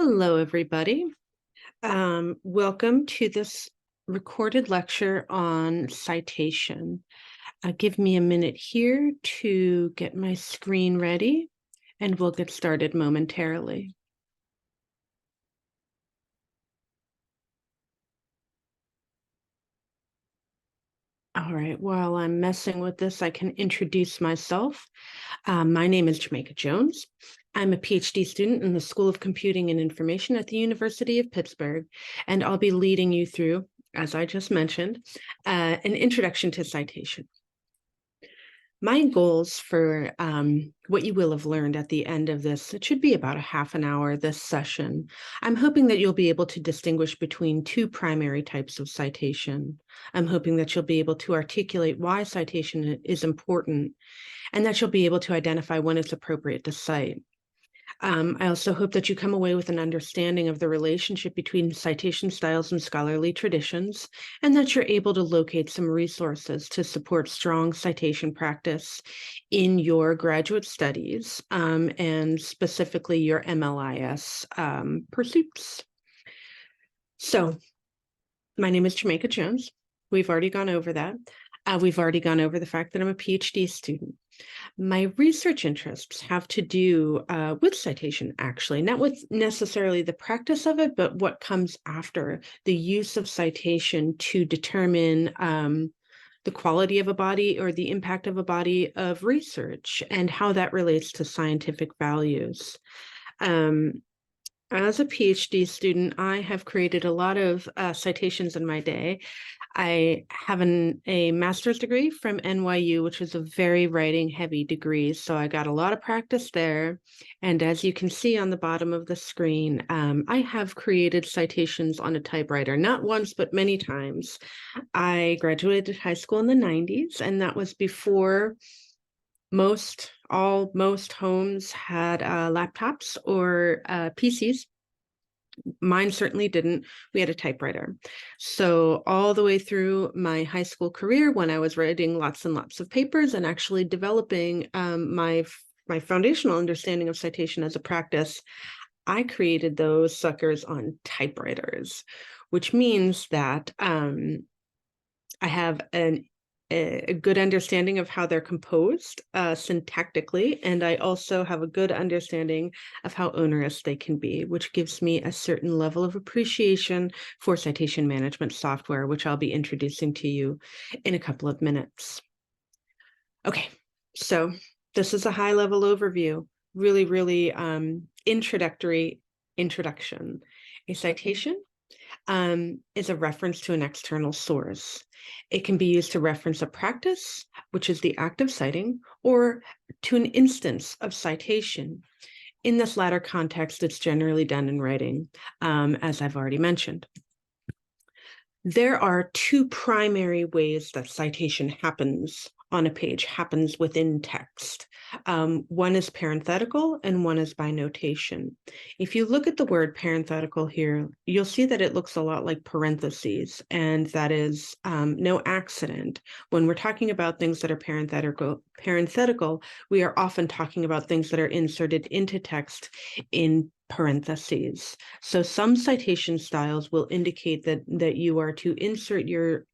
Hello, everybody. Welcome to this recorded lecture on citation. Give me a minute here to get my screen ready, and we'll get started momentarily. All right, while I'm messing with this, I can introduce myself. My name is Jamaica Jones. I'm a PhD student in the School of Computing and Information at the University of Pittsburgh, and I'll be leading you through, as I just mentioned, an introduction to citation. My goals for what you will have learned at the end of this, it should be about a half an hour, this session. I'm hoping that you'll be able to distinguish between two primary types of citation. I'm hoping that you'll be able to articulate why citation is important and that you'll be able to identify when it's appropriate to cite. I also hope that you come away with an understanding of the relationship between citation styles and scholarly traditions, and that you're able to locate some resources to support strong citation practice in your graduate studies, and specifically your MLIS pursuits. So, my name is Jamaica Jones. We've already gone over that. We've already gone over the fact that I'm a PhD student. My research interests have to do with citation, actually, not with necessarily the practice of it, but what comes after the use of citation to determine the quality of a body or the impact of a body of research and how that relates to scientific values. As a PhD student, I have created a lot of citations in my day. I have a master's degree from NYU, which is a very writing heavy degree. So I got a lot of practice there. And as you can see on the bottom of the screen, I have created citations on a typewriter, not once, but many times. I graduated high school in the 90s, and that was before most homes had laptops or PCs. Mine certainly didn't. We had a typewriter. So all the way through my high school career, when I was writing lots and lots of papers and actually developing my foundational understanding of citation as a practice, I created those suckers on typewriters, which means that I have a good understanding of how they're composed syntactically, and I also have a good understanding of how onerous they can be, which gives me a certain level of appreciation for citation management software, which I'll be introducing to you in a couple of minutes. Okay, so this is a high-level overview, really introduction. A citation is a reference to an external source. It can be used to reference a practice, which is the act of citing, or to an instance of citation. In this latter context, it's generally done in writing, as I've already mentioned. There are two primary ways that citation happens on a page, happens within text. One is parenthetical and one is by notation. If you look at the word parenthetical here, you'll see that it looks a lot like parentheses, and that is no accident. When we're talking about things that are parenthetical, we are often talking about things that are inserted into text in parentheses. So some citation styles will indicate that you are to insert your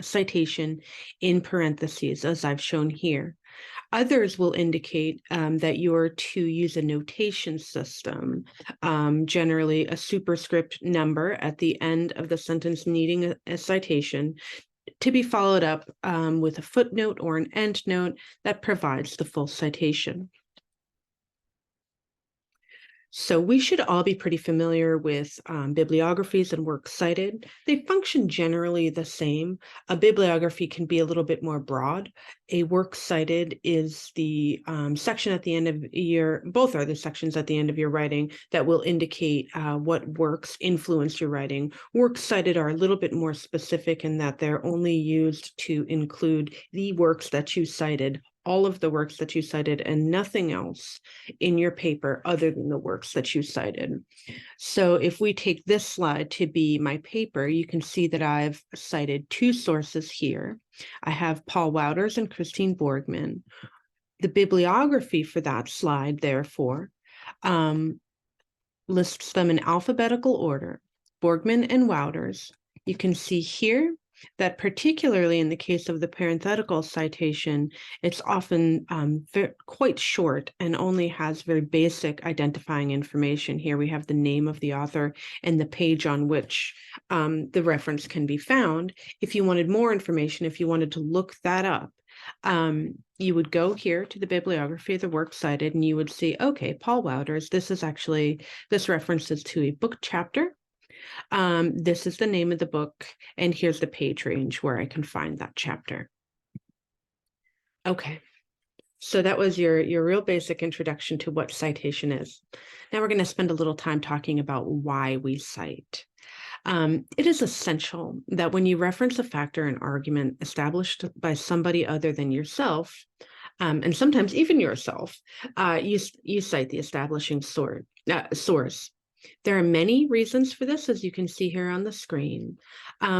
citation in parentheses, as I've shown here. Others will indicate that you're to use a notation system, generally a superscript number at the end of the sentence needing a citation, to be followed up with a footnote or an endnote that provides the full citation. So we should all be pretty familiar with bibliographies and works cited. They function generally the same. A bibliography can be a little bit more broad. A work cited is the section at the end of both are the sections at the end of your writing that will indicate what works influence your writing. Works cited are a little bit more specific in that they're only used to include the works that you cited, all of the works that you cited, and nothing else in your paper other than the works that you cited. So if we take this slide to be my paper, you can see that I've cited two sources here. I have Paul Wouters and Christine Borgman. The bibliography for that slide, therefore, lists them in alphabetical order, Borgman and Wouters. You can see here that particularly in the case of the parenthetical citation, it's often quite short and only has very basic identifying information. Here we have the name of the author and the page on which the reference can be found. If you wanted more information, if you wanted to look that up, you would go here to the bibliography of the work cited and you would see, okay, Paul Wouters, this references to a book chapter. This is the name of the book, and here's the page range where I can find that chapter. Okay, so that was your real basic introduction to what citation is. Now we're going to spend a little time talking about why we cite. It is essential that when you reference a fact or an argument established by somebody other than yourself, and sometimes even yourself, you cite the establishing source. There are many reasons for this, as you can see here on the screen.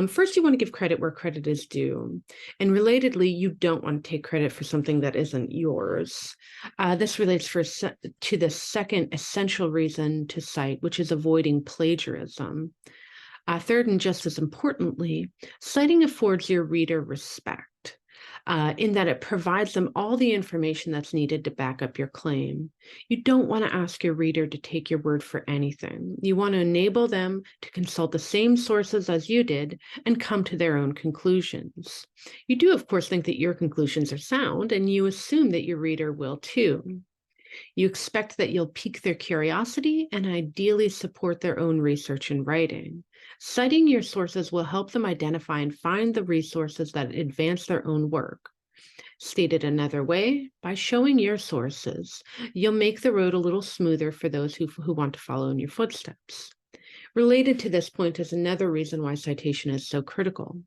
First, you want to give credit where credit is due. And relatedly, you don't want to take credit for something that isn't yours. This relates to the second essential reason to cite, which is avoiding plagiarism. Third, and just as importantly, citing affords your reader respect. In that it provides them all the information that's needed to back up your claim. You don't want to ask your reader to take your word for anything. You want to enable them to consult the same sources as you did and come to their own conclusions. You do, of course, think that your conclusions are sound, and you assume that your reader will too. You expect that you'll pique their curiosity and ideally support their own research and writing. Citing your sources will help them identify and find the resources that advance their own work. Stated another way, by showing your sources, you'll make the road a little smoother for those who want to follow in your footsteps. Related to this point is another reason why citation is so critical.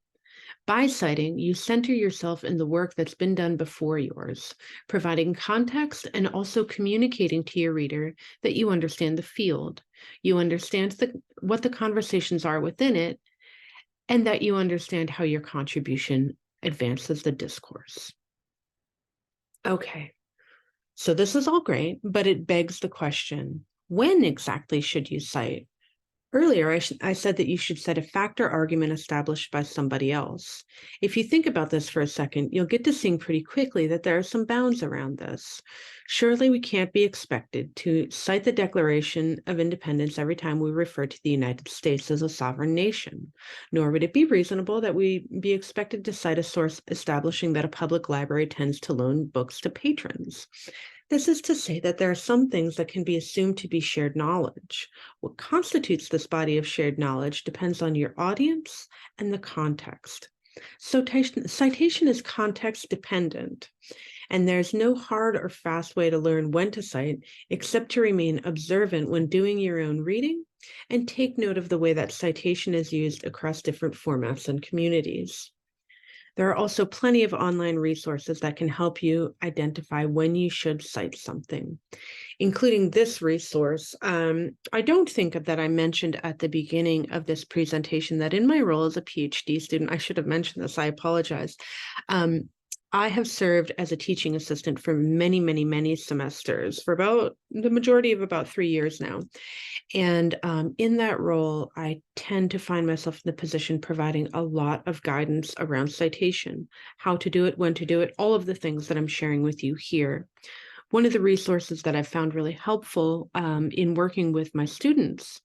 By citing, you center yourself in the work that's been done before yours, providing context and also communicating to your reader that you understand the field, you understand what the conversations are within it, and that you understand how your contribution advances the discourse. Okay, so this is all great, but it begs the question, when exactly should you cite? Earlier, I said that you should cite a fact or argument established by somebody else. If you think about this for a second, you'll get to seeing pretty quickly that there are some bounds around this. Surely we can't be expected to cite the Declaration of Independence every time we refer to the United States as a sovereign nation, nor would it be reasonable that we be expected to cite a source establishing that a public library tends to loan books to patrons. This is to say that there are some things that can be assumed to be shared knowledge. What constitutes this body of shared knowledge depends on your audience and the context. So citation is context dependent, and there's no hard or fast way to learn when to cite except to remain observant when doing your own reading and take note of the way that citation is used across different formats and communities. There are also plenty of online resources that can help you identify when you should cite something, including this resource. I don't think that I mentioned at the beginning of this presentation that in my role as a PhD student, I should have mentioned this, I apologize. I have served as a teaching assistant for many, many, many semesters, for about the majority of about 3 years now. And in that role, I tend to find myself in the position providing a lot of guidance around citation, how to do it, when to do it, all of the things that I'm sharing with you here. One of the resources that I've found really helpful in working with my students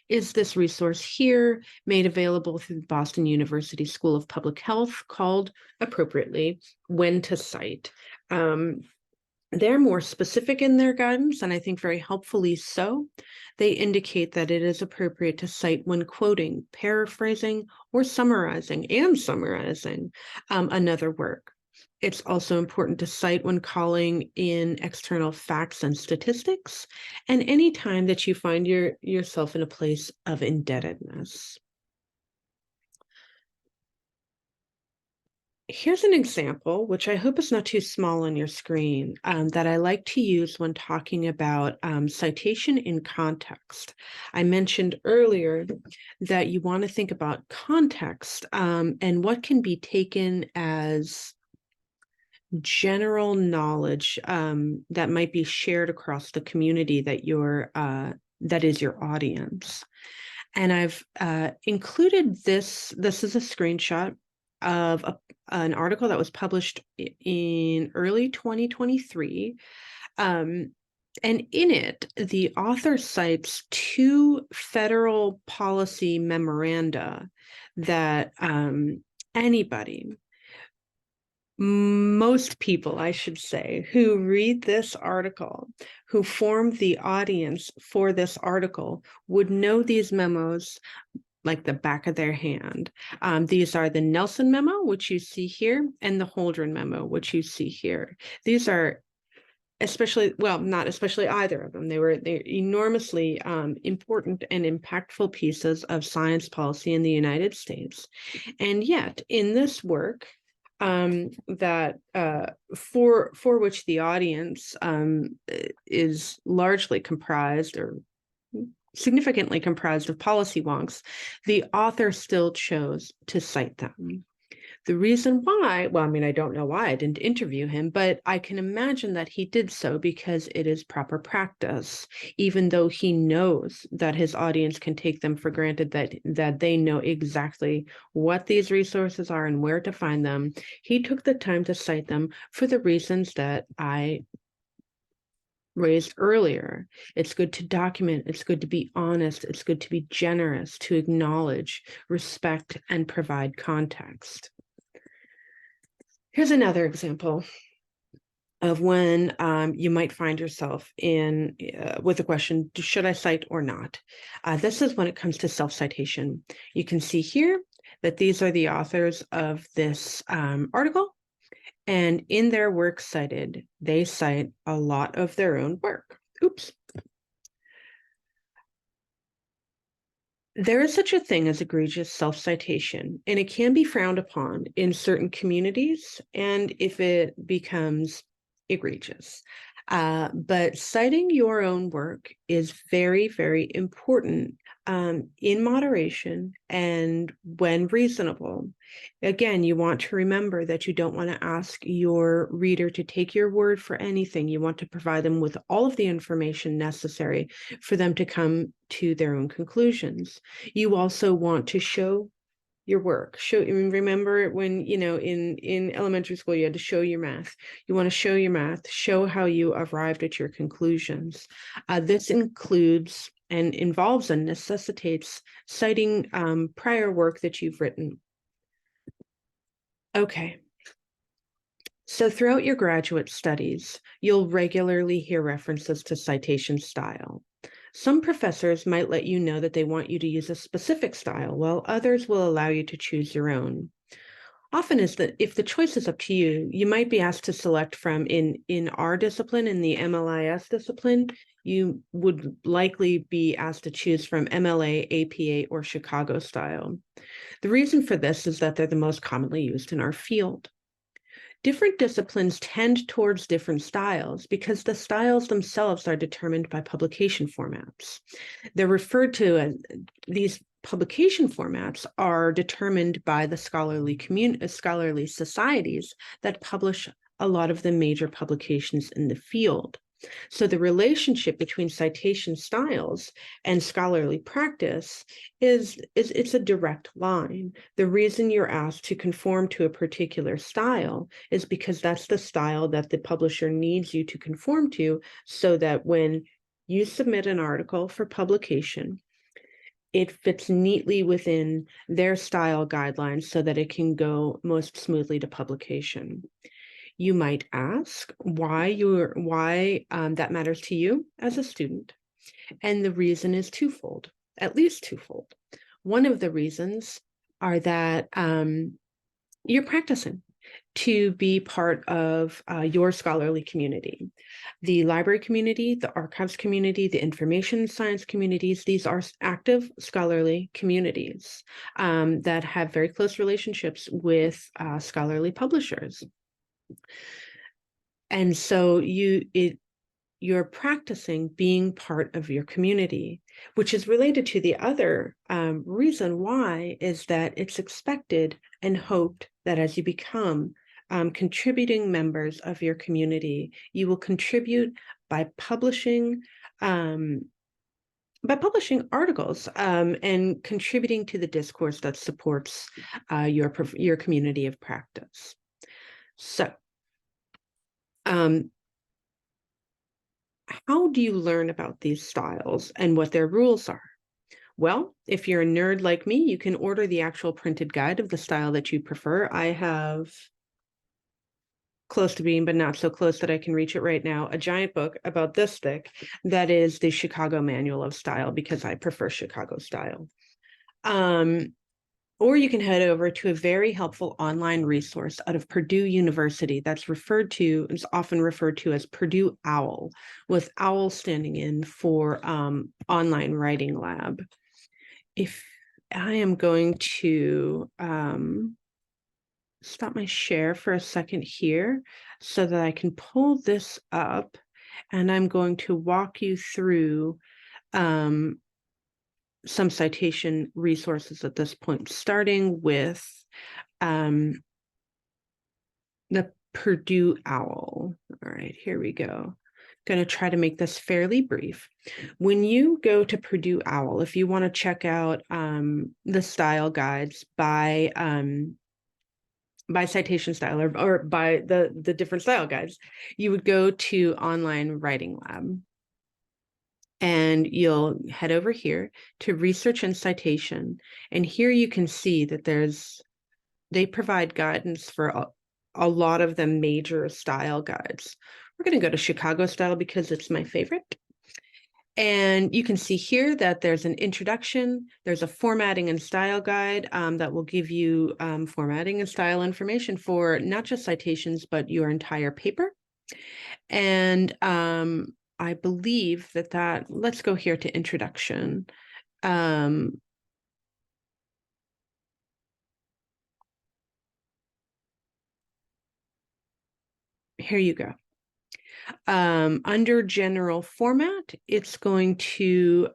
is this resource here, made available through the Boston University School of Public Health, called appropriately When to Cite. They're more specific in their guidance, and I think very helpfully so. They indicate that it is appropriate to cite when quoting, paraphrasing, or summarizing another work. It's also important to cite when calling in external facts and statistics, and any time that you find yourself in a place of indebtedness. Here's an example, which I hope is not too small on your screen, that I like to use when talking about citation in context. I mentioned earlier that you want to think about context and what can be taken as general knowledge that might be shared across the community that you're that is your audience. And I've included this. This is a screenshot of an article that was published in early 2023. And in it, the author cites two federal policy memoranda that anybody, most people, I should say, who read this article, who form the audience for this article, would know these memos like the back of their hand. These are the Nelson memo, which you see here, and the Holdren memo, which you see here. These are especially, well, not especially either of them. They're enormously important and impactful pieces of science policy in the United States. And yet, in this work, that for which the audience is largely comprised or significantly comprised of policy wonks, the author still chose to cite them. The reason why, well, I mean, I don't know why I didn't interview him, but I can imagine that he did so because it is proper practice, even though he knows that his audience can take them for granted, that they know exactly what these resources are and where to find them. He took the time to cite them for the reasons that I raised earlier. It's good to document, it's good to be honest, it's good to be generous, to acknowledge, respect, and provide context. Here's another example of when you might find yourself in with the question, should I cite or not? This is when it comes to self-citation. You can see here that these are the authors of this article, and in their work cited, they cite a lot of their own work. Oops. There is such a thing as egregious self-citation, and it can be frowned upon in certain communities, and if it becomes egregious. But citing your own work is very, very important in moderation and when reasonable. Again, you want to remember that you don't want to ask your reader to take your word for anything. You want to provide them with all of the information necessary for them to come to their own conclusions. You also want to show your work. Remember when, in elementary school, you had to show your math. You want to show your math, show how you arrived at your conclusions. This includes and involves and necessitates citing prior work that you've written. Okay. So throughout your graduate studies, you'll regularly hear references to citation style. Some professors might let you know that they want you to use a specific style, while others will allow you to choose your own. Often is that if the choice is up to you, you might be asked to select from, in our discipline, in the MLIS discipline, you would likely be asked to choose from MLA, APA, or Chicago style. The reason for this is that they're the most commonly used in our field. Different disciplines tend towards different styles because the styles themselves are determined by publication formats. They're referred to as, these publication formats are determined by the scholarly societies that publish a lot of the major publications in the field. So the relationship between citation styles and scholarly practice is it's a direct line. The reason you're asked to conform to a particular style is because that's the style that the publisher needs you to conform to, so that when you submit an article for publication, it fits neatly within their style guidelines so that it can go most smoothly to publication. You might ask why that matters to you as a student. And the reason is twofold, at least twofold. One of the reasons are that you're practicing to be part of your scholarly community. The library community, the archives community, the information science communities, these are active scholarly communities that have very close relationships with scholarly publishers. And so you're practicing being part of your community, which is related to the other reason why, is that it's expected and hoped that as you become contributing members of your community, you will contribute by publishing by publishing articles and contributing to the discourse that supports your community of practice. So, how do you learn about these styles and what their rules are? Well, if you're a nerd like me, you can order the actual printed guide of the style that you prefer. I have, close to being, but not so close that I can reach it right now, a giant book about this thick that is the Chicago Manual of Style, because I prefer Chicago style. Or you can head over to a very helpful online resource out of Purdue University that's is often referred to as Purdue OWL, with OWL standing in for Online Writing Lab. If I am going to stop my share for a second here so that I can pull this up, and I'm going to walk you through some citation resources at this point, starting with the Purdue OWL. All right, here we go. Going to try to make this fairly brief. When you go to Purdue OWL, if you want to check out the style guides by citation style or by the different style guides, you would go to Online Writing Lab. And you'll head over here to Research and Citation. And here you can see that they provide guidance for a lot of the major style guides. We're going to go to Chicago style because it's my favorite. And you can see here that there's an introduction, there's a formatting and style guide that will give you formatting and style information for not just citations, but your entire paper. And I believe that let's go here to introduction. Here you go. Under general format, it's going to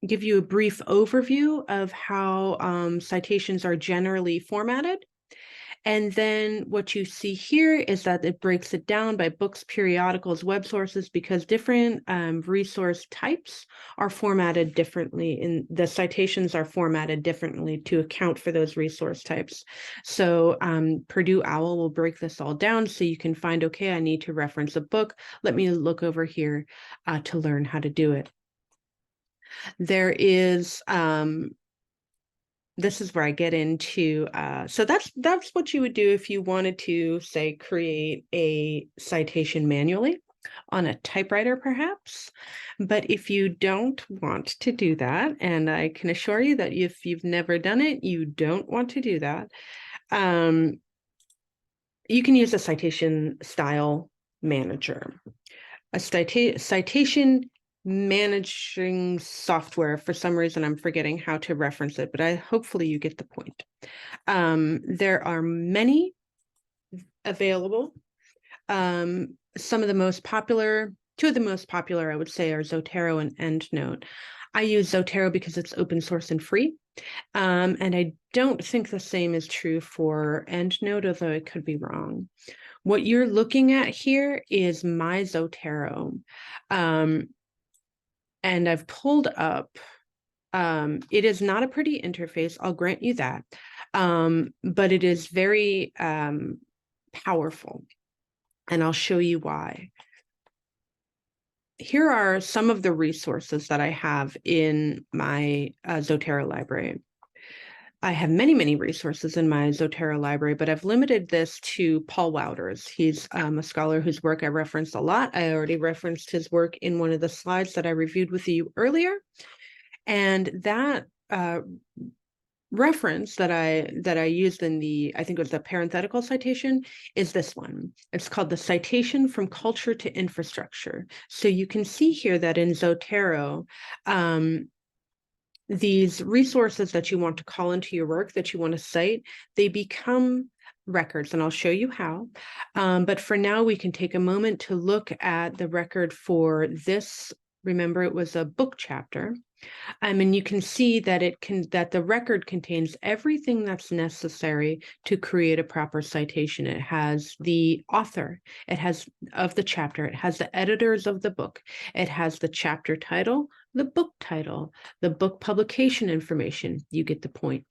give you a brief overview of how citations are generally formatted. And then what you see here is that it breaks it down by books, periodicals, web sources, because different resource types are formatted differently, and the citations are formatted differently to account for those resource types. So Purdue OWL will break this all down so you can find, okay, I need to reference a book. Let me look over here to learn how to do it. There is this is where I get into, so that's what you would do if you wanted to, say, create a citation manually on a typewriter, perhaps. But if you don't want to do that, and I can assure you that if you've never done it, you don't want to do that, you can use a citation style manager. A citation managing software. For some reason, I'm forgetting how to reference it, but hopefully you get the point. There are many available. Some of the most popular, two of the most popular, I would say, are Zotero and EndNote. I use Zotero because it's open source and free. And I don't think the same is true for EndNote, although I could be wrong. What you're looking at here is my Zotero. And I've pulled up, it is not a pretty interface, I'll grant you that, but it is very powerful, and I'll show you why. Here are some of the resources that I have in my Zotero library. I have many, many resources in my Zotero library, but I've limited this to Paul Wouters. He's a scholar whose work I referenced a lot. I already referenced his work in one of the slides that I reviewed with you earlier. And that reference that I used in I think it was the parenthetical citation, is this one. It's called the Citation from Culture to Infrastructure. So you can see here that in Zotero, these resources that you want to call into your work, that you want to cite, they become records, and I'll show you how. But for now, we can take a moment to look at the record for this. Remember, it was a book chapter. And you can see that that the record contains everything that's necessary to create a proper citation. It has the author, it has of the chapter, it has the editors of the book, it has the chapter title, the book publication information. You get the point.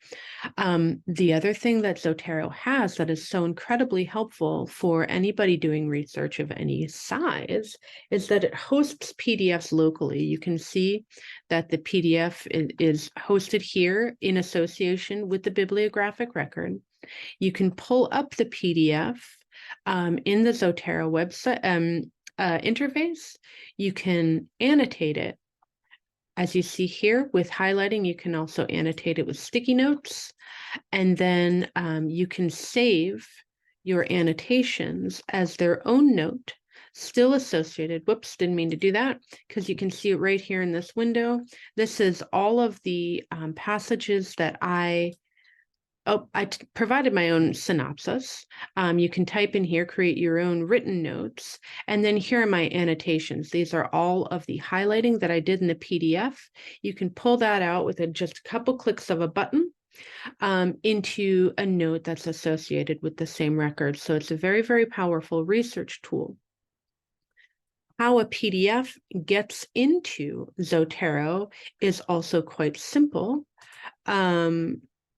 The other thing that Zotero has that is so incredibly helpful for anybody doing research of any size is that it hosts PDFs locally. You can see that the PDF is hosted here in association with the bibliographic record. You can pull up the PDF in the Zotero website interface. You can annotate it. As you see here with highlighting, you can also annotate it with sticky notes. And then you can save your annotations as their own note, still associated. Whoops, didn't mean to do that, because you can see it right here in this window. This is all of the passages that I provided my own synopsis. You can type in here, create your own written notes. And then here are my annotations. These are all of the highlighting that I did in the PDF. You can pull that out with just a couple clicks of a button into a note that's associated with the same record. So it's a very, very powerful research tool. How a PDF gets into Zotero is also quite simple.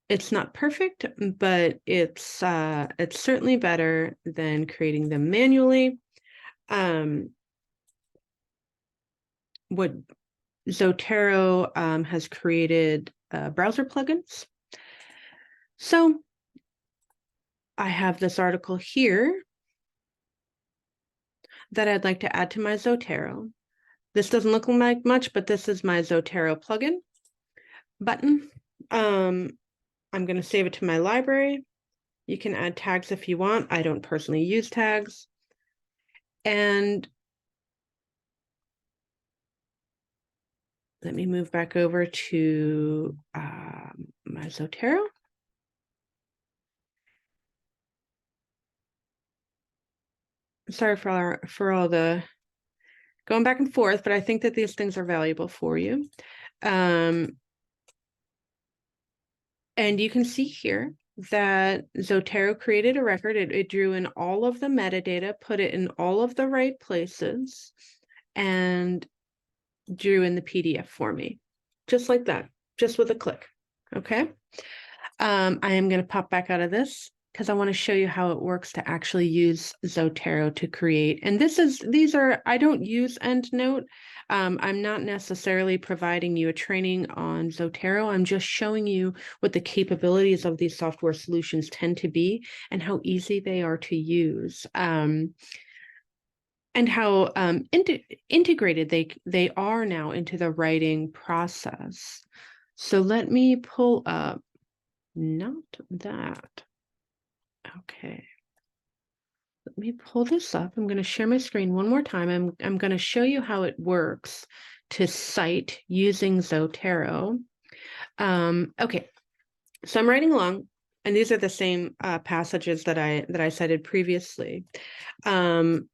It's not perfect, but it's certainly better than creating them manually. What Zotero has created browser plugins. So I have this article here that I'd like to add to my Zotero. This doesn't look like much, but this is my Zotero plugin button. I'm going to save it to my library. You can add tags if you want. I don't personally use tags. And let me move back over to my Zotero. Sorry for all the going back and forth, but I think that these things are valuable for you. And you can see here that Zotero created a record. It drew in all of the metadata, put it in all of the right places, and drew in the PDF for me, just like that, just with a click. Okay. I am going to pop back out of this because I want to show you how it works to actually use Zotero to create. And I don't use EndNote. I'm not necessarily providing you a training on Zotero. I'm just showing you what the capabilities of these software solutions tend to be and how easy they are to use. And how integrated they are now into the writing process. So let me pull up, not that. Okay. Let me pull this up. I'm going to share my screen one more time. I'm going to show you how it works to cite using Zotero. Okay, so I'm writing along, and these are the same passages that I cited previously. In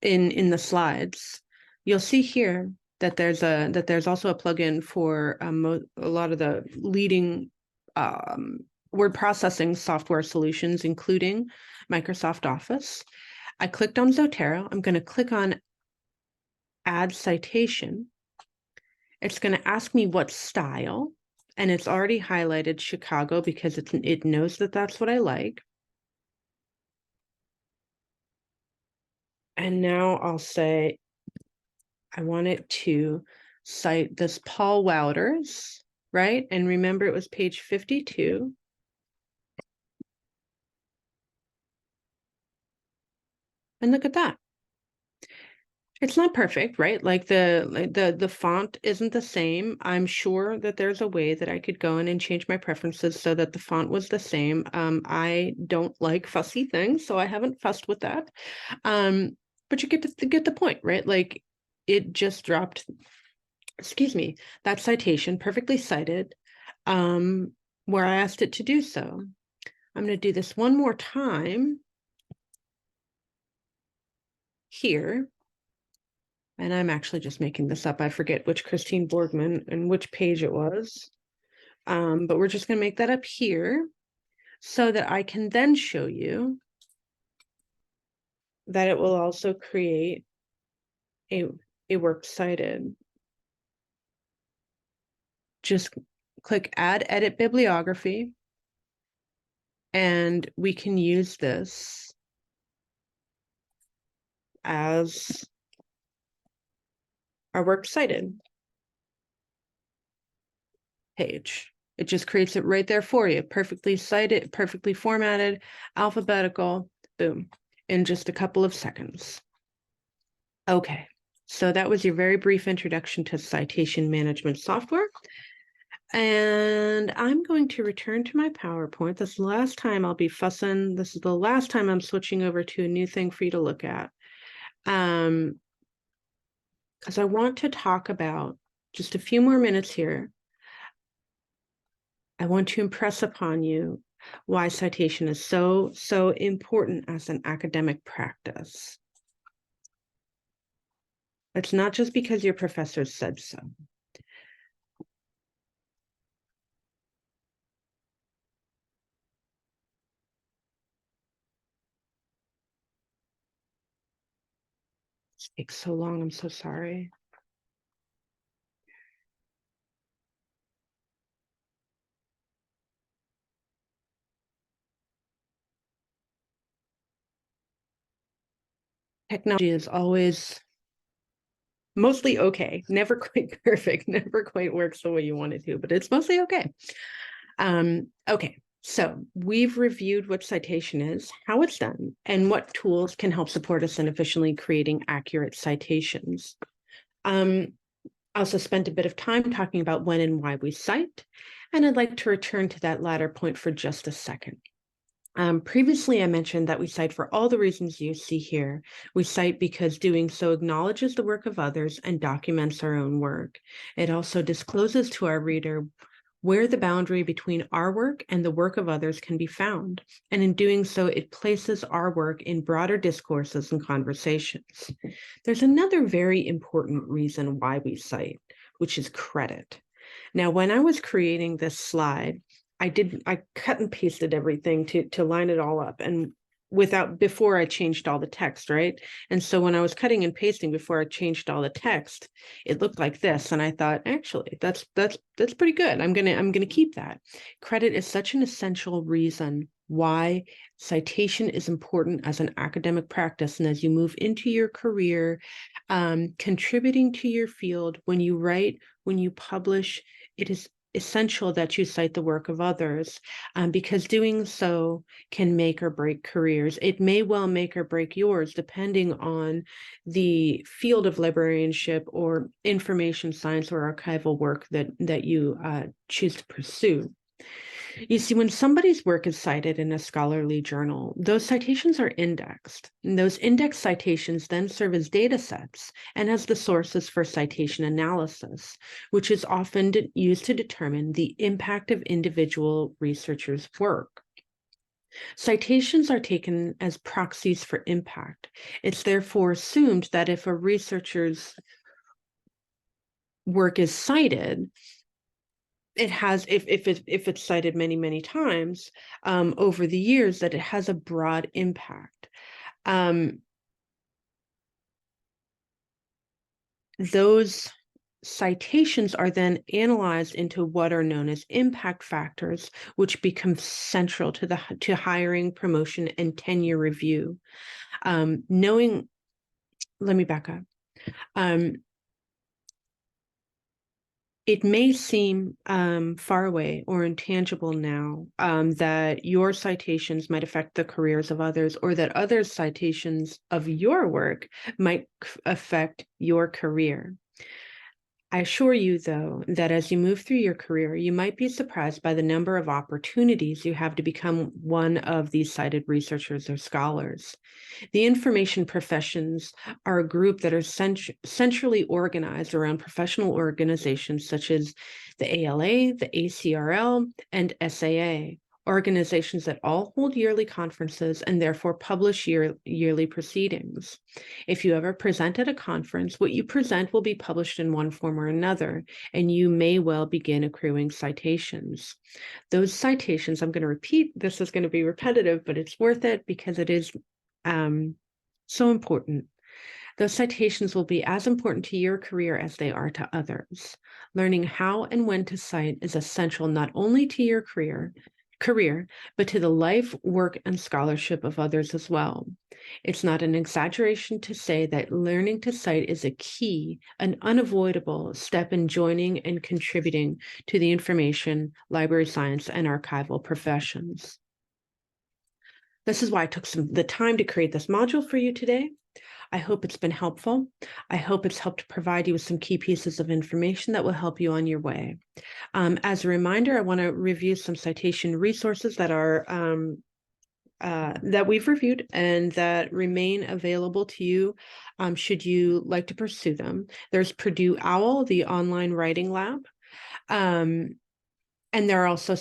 the slides, you'll see here that there's also a plugin for a lot of the leading word processing software solutions, including Microsoft Office. I clicked on Zotero. I'm going to click on Add Citation. It's going to ask me what style, and it's already highlighted Chicago because it knows that that's what I like. And now I'll say I want it to cite this Paul Wouters, right? And remember, it was page 52. And look at that. It's not perfect, right? Like the font isn't the same. I'm sure that there's a way that I could go in and change my preferences so that the font was the same. I don't like fussy things, so I haven't fussed with that. But you get the point, right? Like it just dropped, excuse me, that citation perfectly cited, where I asked it to do so. I'm going to do this one more time here. and I'm actually just making this up. I forget which Christine Borgman and which page it was. But we're just going to make that up here so that I can then show you that it will also create a works cited. Just click Add Edit Bibliography, and we can use this as our works cited page. It just creates it right there for you, perfectly cited, perfectly formatted, alphabetical, boom, in just a couple of seconds. Okay, so that was your very brief introduction to citation management software. And I'm going to return to my PowerPoint. This is the last time I'll be fussing. This is the last time I'm switching over to a new thing for you to look at. Because I want to talk about just a few more minutes here. I want to impress upon you why citation is so important as an academic practice. It's not just because your professor said so. It takes so long. I'm so sorry. Technology is always mostly okay, never quite perfect, never quite works the way you want it to, but it's mostly okay. Okay, so we've reviewed what citation is, how it's done, and what tools can help support us in efficiently creating accurate citations. I also spent a bit of time talking about when and why we cite, and I'd like to return to that latter point for just a second. Previously, I mentioned that we cite for all the reasons you see here. We cite because doing so acknowledges the work of others and documents our own work. It also discloses to our reader where the boundary between our work and the work of others can be found. And in doing so, it places our work in broader discourses and conversations. There's another very important reason why we cite, which is credit. Now, when I was creating this slide, I cut and pasted everything to line it all up, and before I changed all the text, right? And so when I was cutting and pasting before I changed all the text, it looked like this. And I thought, actually, that's pretty good. I'm gonna keep that. Credit is such an essential reason why citation is important as an academic practice. And as you move into your career, contributing to your field, when you write, when you publish, it is essential that you cite the work of others, because doing so can make or break careers. It may well make or break yours, depending on the field of librarianship or information science or archival work that you choose to pursue. You see, when somebody's work is cited in a scholarly journal, those citations are indexed. And those index citations then serve as data sets and as the sources for citation analysis, which is often used to determine the impact of individual researchers' work. Citations are taken as proxies for impact. It's therefore assumed that if a researcher's work is cited, it has, if it's cited many times over the years, that it has a broad impact. Those citations are then analyzed into what are known as impact factors, which become central to hiring, promotion, and tenure review. Let me back up. It may seem far away or intangible now that your citations might affect the careers of others, or that others' citations of your work might affect your career. I assure you, though, that as you move through your career, you might be surprised by the number of opportunities you have to become one of these cited researchers or scholars. The information professions are a group that are centrally organized around professional organizations such as the ALA, the ACRL, and SAA, organizations that all hold yearly conferences and therefore publish yearly proceedings. If you ever present at a conference, what you present will be published in one form or another, and you may well begin accruing citations. Those citations, I'm going to repeat, this is going to be repetitive, but it's worth it because it is so important. Those citations will be as important to your career as they are to others. Learning how and when to cite is essential not only to your career, but to the life, work, and scholarship of others as well. It's not an exaggeration to say that learning to cite is a key, an unavoidable step in joining and contributing to the information, library science, and archival professions. This is why I took the time to create this module for you today. I hope it's been helpful. I hope it's helped provide you with some key pieces of information that will help you on your way. As a reminder, I want to review some citation resources that are that we've reviewed and that remain available to you should you like to pursue them. There's Purdue OWL, the online writing lab. And there are also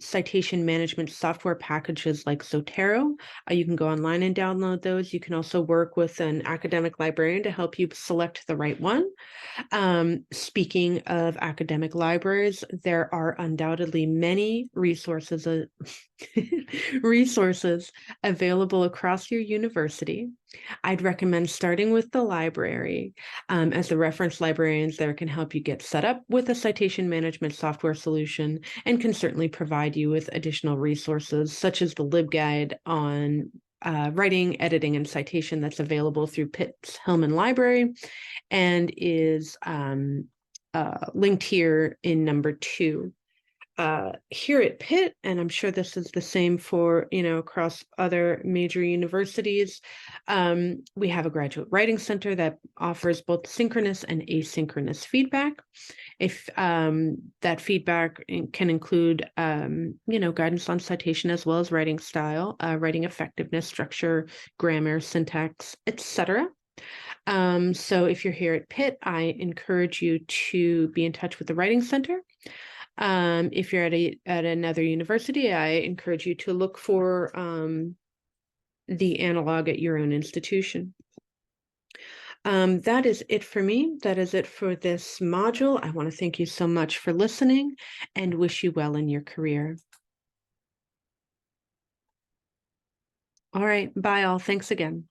citation management software packages like Zotero. You can go online and download those. You can also work with an academic librarian to help you select the right one. Speaking of academic libraries, there are undoubtedly many resources available across your university. I'd recommend starting with the library, as the reference librarians there can help you get set up with a citation management software solution and can certainly provide you with additional resources such as the LibGuide on writing, editing, and citation that's available through Pitt's Hillman Library and is linked here in number 2. Here at Pitt, and I'm sure this is the same for, across other major universities, we have a graduate writing center that offers both synchronous and asynchronous feedback. If that feedback can include, guidance on citation as well as writing style, writing effectiveness, structure, grammar, syntax, etc. So if you're here at Pitt, I encourage you to be in touch with the Writing Center. If you're at another university, I encourage you to look for the analog at your own institution. That is it for me. That is it for this module. I want to thank you so much for listening and wish you well in your career. All right. Bye all. Thanks again.